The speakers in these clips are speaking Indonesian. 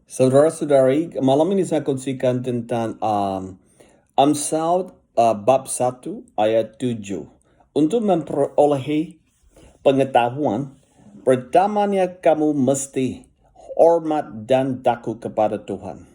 Saudara-saudari, malam ini saya kongsikan tentang Amsal bab 1 ayat 7. Untuk memperolehi pengetahuan, pertamanya kamu mesti hormat dan takut kepada Tuhan.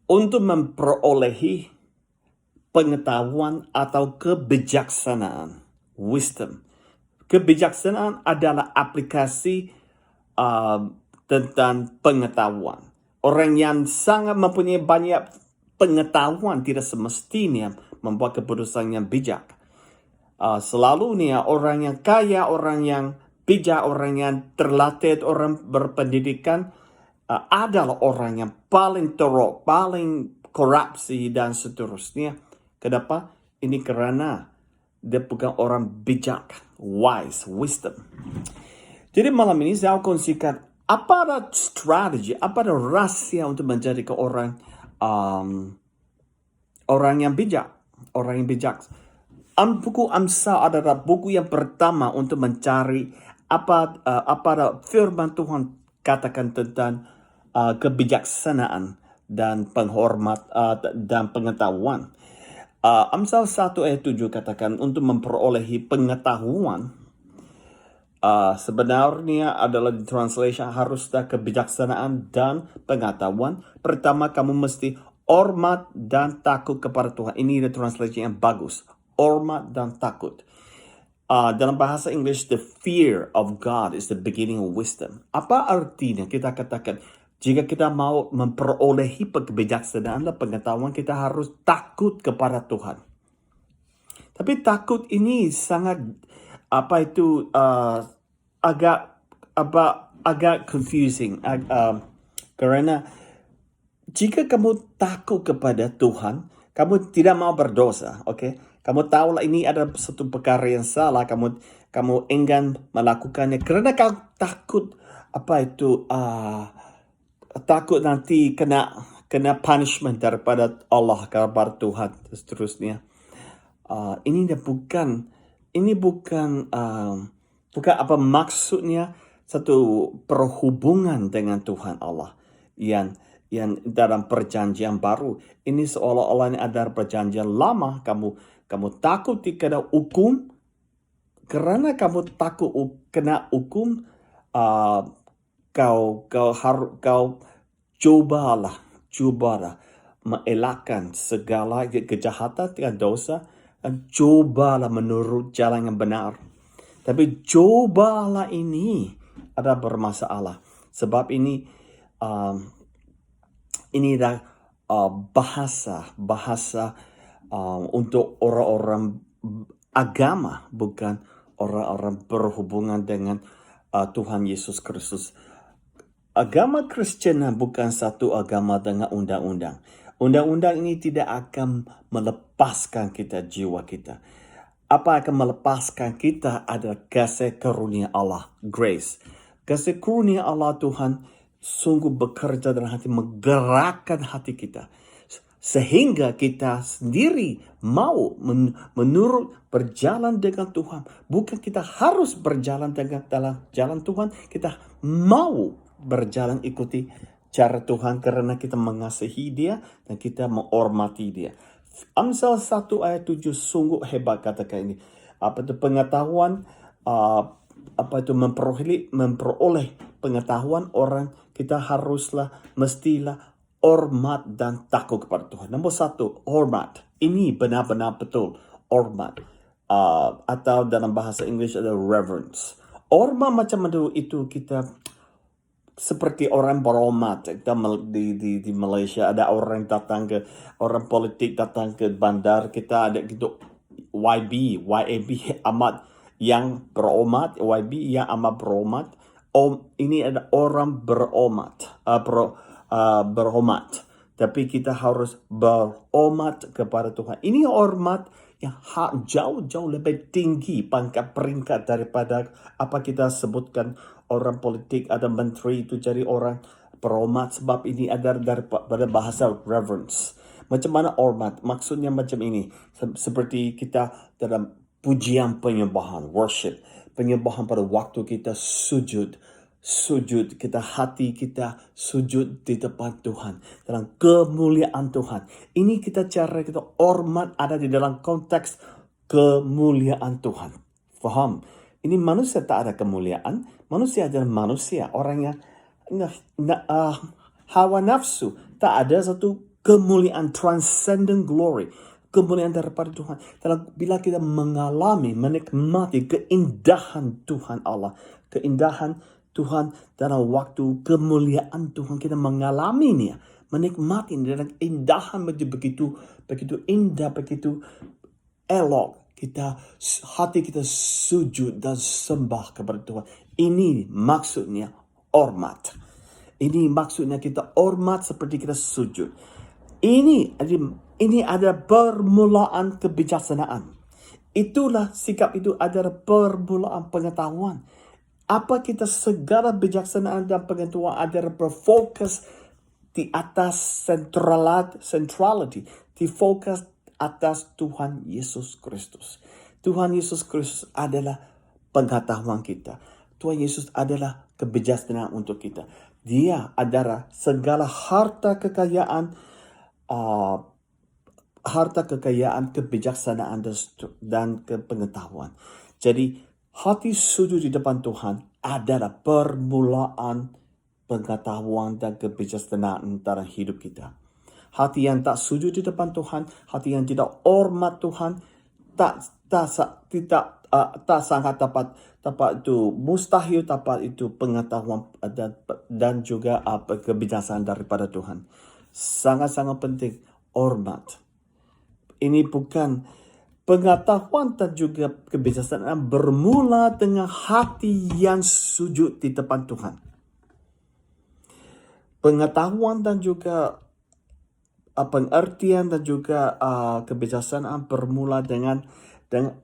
Untuk memperolehi pengetahuan atau kebijaksanaan, wisdom. Kebijaksanaan adalah aplikasi tentang pengetahuan. Orang yang sangat mempunyai banyak pengetahuan tidak semestinya membuat keputusan yang bijak. Selalunya orang yang kaya, orang yang bijak, orang yang terlatih, orang berpendidikan adalah orang yang paling teruk, paling korupsi dan seterusnya. Kenapa? Ini karena dia bukan orang bijak, wise, wisdom. Jadi malam ini saya kongsikan apa ada strategi, apa ada rahasia untuk menjadi orang yang bijak, orang yang bijak. Buku Amsal adalah buku yang pertama untuk mencari apa ada firman Tuhan katakan tentang kebijaksanaan dan dan pengetahuan. Amsal 1 ayat 7 katakan untuk memperolehi pengetahuan. Sebenarnya adalah di translation haruslah kebijaksanaan dan pengetahuan. Pertama kamu mesti hormat dan takut kepada Tuhan. Ini the translation yang bagus. Hormat dan takut. Dalam bahasa Inggris, the fear of God is the beginning of wisdom. Apa artinya? Kita katakan, jika kita mau memperolehi kebijaksanaan dan pengetahuan, kita harus takut kepada Tuhan. Tapi takut ini sangat agak confusing. Karena jika kamu takut kepada Tuhan, kamu tidak mau berdosa, okay? Kamu tahulah ini adalah satu perkara yang salah, kamu enggan melakukannya karena kamu takut takut nanti kena punishment daripada Allah, kepada Tuhan dan seterusnya. Ini bukan apa maksudnya satu perhubungan dengan Tuhan Allah yang dalam perjanjian baru. Ini seolah-olah ini ada perjanjian lama. Kamu takut kena hukum. Karena kamu takut kena hukum, kau cobalah mengelakkan segala kejahatan dan dosa, dan cobalah menurut jalan yang benar. Tapi cobalah ini ada bermasalah. Sebab ini adalah bahasa untuk orang-orang agama, bukan orang-orang berhubungan dengan Tuhan Yesus Kristus. Agama Kristen bukan satu agama dengan undang-undang. Undang-undang ini tidak akan melepaskan kita, jiwa kita. Apa akan melepaskan kita adalah kasih karunia Allah, grace. Kasih karunia Allah Tuhan sungguh bekerja dalam hati, menggerakkan hati kita. Sehingga kita sendiri mau menurut berjalan dengan Tuhan. Bukan kita harus berjalan dalam jalan Tuhan. Kita mau berjalan ikuti cara Tuhan karena kita mengasihi Dia dan kita menghormati Dia. Amsal 1 ayat 7 sungguh hebat katakan ini. Pengetahuan, memperoleh pengetahuan orang, kita mestilah hormat dan takut kepada Tuhan. Nombor 1, hormat. Ini benar-benar betul, hormat. Atau dalam bahasa Inggris ada reverence. Hormat macam itu kita seperti orang berhormat. Di Malaysia ada orang politik datang ke bandar, kita ada gitu YAB amat yang berhormat, YB yang amat berhormat. Ini ada orang berhormat, berhormat. Tapi kita harus berhormat kepada Tuhan. Ini hormat yang jauh lebih tinggi pangkat peringkat daripada apa kita sebutkan orang politik, ada menteri itu jadi orang berhormat, sebab ini ada daripada bahasa reverence. Macam mana hormat? Maksudnya macam ini. Seperti kita dalam pujian penyembahan, worship. Penyembahan pada waktu kita sujud. sujud, hati kita sujud di depan Tuhan, dalam kemuliaan Tuhan. Ini cara kita hormat ada di dalam konteks kemuliaan Tuhan. Faham? Ini manusia tak ada kemuliaan. Manusia adalah manusia, orang yang hawa nafsu. Tak ada satu kemuliaan, transcendent glory, kemuliaan daripada Tuhan. Bila kita mengalami, menikmati keindahan Tuhan Allah, keindahan Tuhan dalam waktu kemuliaan Tuhan, kita mengalaminya, menikmati dalam keindahan begitu indah, begitu elok. Hati kita sujud dan sembah kepada Tuhan. Ini maksudnya hormat. Ini maksudnya kita hormat seperti kita sujud. Ini adalah permulaan kebijaksanaan. Itulah sikap itu adalah permulaan pengetahuan. Apa kita segala bijaksanaan dan pengetahuan adalah berfokus di atas centrality, di fokus atas Tuhan Yesus Kristus. Tuhan Yesus Kristus adalah pengetahuan kita. Tuhan Yesus adalah kebijaksanaan untuk kita. Dia adalah segala harta kekayaan, kebijaksanaan dan pengetahuan. Jadi hati sujud di depan Tuhan adalah permulaan pengetahuan dan kebijaksanaan dalam hidup kita. Hati yang tak sujud di depan Tuhan, hati yang tidak hormat Tuhan, tak sangat dapat itu mustahil dapat itu pengetahuan dan juga kebijaksanaan daripada Tuhan. Sangat-sangat penting hormat. Ini bukan pengetahuan dan juga kebijaksanaan bermula dengan hati yang sujud di depan Tuhan. Pengetahuan dan juga pengertian dan juga kebijaksanaan bermula dengan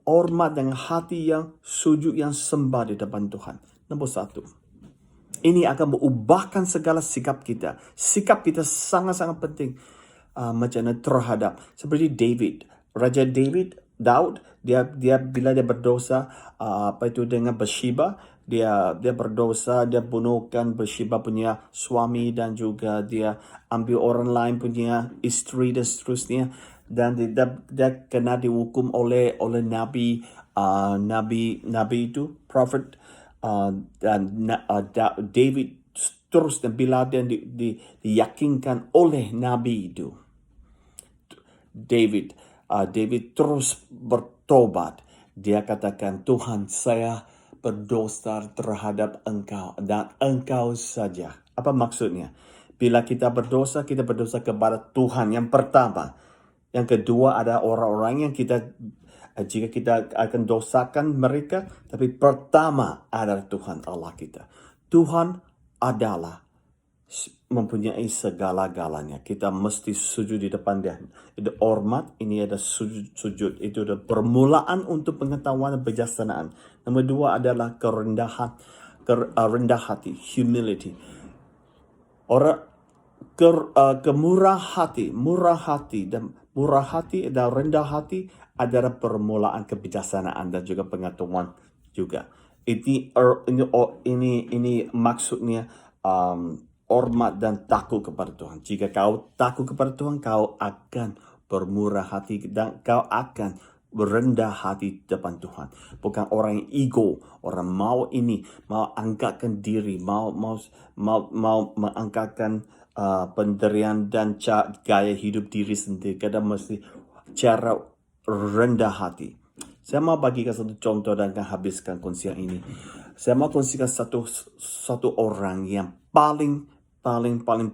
hormat, dengan hati yang sujud, yang sembah di depan Tuhan. Nombor 1. Ini akan mengubahkan segala sikap kita. Sikap kita sangat-sangat penting macam mana terhadap. Seperti David. Raja Daud, dia bila dia berdosa dengan Bathsheba, dia berdosa, dia bunuhkan Bathsheba punya suami dan juga dia ambil orang lain punya istri dan seterusnya, dan dia kena dihukum oleh nabi itu prophet, dan David terus, dan bila dia diyakinkan oleh nabi itu, David terus bertobat. Dia katakan, Tuhan, saya berdosa terhadap Engkau dan Engkau saja. Apa maksudnya? Bila kita berdosa kepada Tuhan yang pertama. Yang kedua ada orang-orang yang jika kita akan dosakan mereka, tapi pertama adalah Tuhan Allah kita. Tuhan adalah mempunyai segala-galanya. Kita mesti sujud di depan Dia. Itu hormat, ini ada sujud. Itu ada permulaan untuk pengetahuan dan kebijaksanaan. Nomor 2 adalah rendah hati, humility. Murah hati dan rendah hati adalah permulaan kebijaksanaan dan juga pengetahuan juga. Ini maksudnya hormat dan takut kepada Tuhan. Jika kau takut kepada Tuhan, kau akan bermurah hati dan kau akan berendah hati depan Tuhan. Bukan orang yang ego, orang mau angkatkan diri, mau mengangkatkan pendirian dan gaya hidup diri sendiri. Kadang mesti cara rendah hati. Saya mau bagikan satu contoh dan akan habiskan kongsian ini. Saya mau kongsikan satu orang yang paling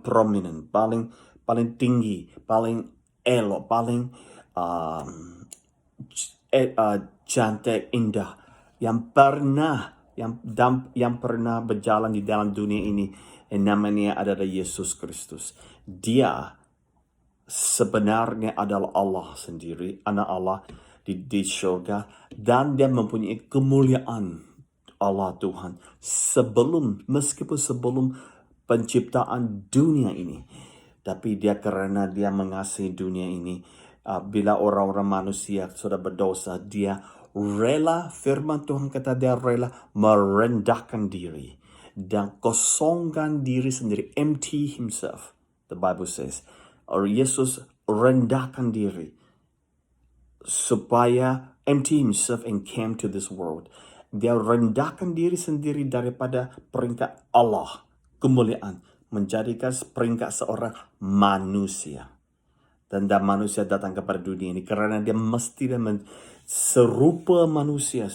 prominent, paling tinggi, paling elok, paling cantik, indah, yang pernah berjalan di dalam dunia ini, yang namanya adalah Yesus Kristus. Dia sebenarnya adalah Allah sendiri, anak Allah di surga, dan dia mempunyai kemuliaan Allah Tuhan meskipun sebelum penciptaan dunia ini. Tapi karena dia mengasihi dunia ini, bila orang-orang manusia sudah berdosa, dia rela, firman Tuhan kata dia rela merendahkan diri. dan kosongkan diri sendiri, empty himself, the Bible says. Or Yesus rendahkan diri supaya empty himself and came to this world. Dia rendahkan diri sendiri daripada peringkat Allah, kemuliaan, menjadikan peringkat seorang manusia. Dan manusia datang kepada dunia ini karena dia mesti serupa manusia,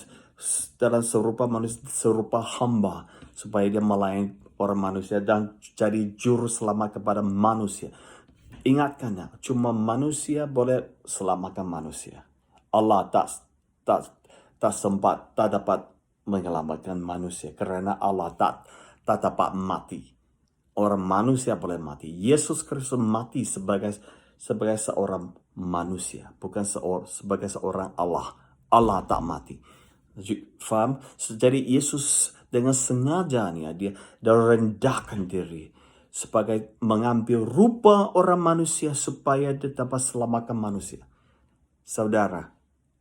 dalam serupa hamba, supaya dia melayani orang manusia dan jadi juru selamat kepada manusia. Ingatkan, cuma manusia boleh selamatkan manusia. Allah tak dapat menyelamatkan manusia karena Allah tak dapat mati. Orang manusia boleh mati. Yesus Kristus mati sebagai seorang manusia, bukan sebagai seorang Allah. Allah tak mati. Faham? Jadi Yesus dengan sengajanya dia rendahkan diri sebagai mengambil rupa orang manusia supaya dia dapat selamatkan manusia. Saudara,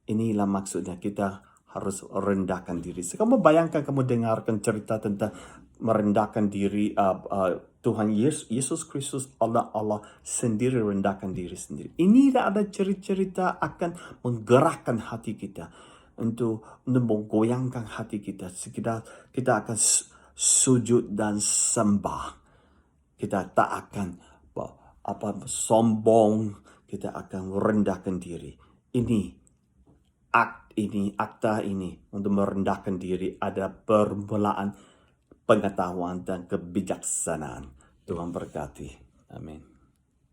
inilah maksudnya kita harus rendahkan diri. Kamu bayangkan kamu dengarkan cerita tentang merendahkan diri Tuhan Yesus Kristus, Allah sendiri rendahkan diri sendiri. Ini ada cerita akan menggerakkan hati kita untuk menggoyangkan hati kita. Kita akan sujud dan sembah. Kita tak akan sombong. Kita akan rendahkan diri. Akta ini untuk merendahkan diri ada permulaan pengetahuan dan kebijaksanaan. Tuhan berkati. Amin.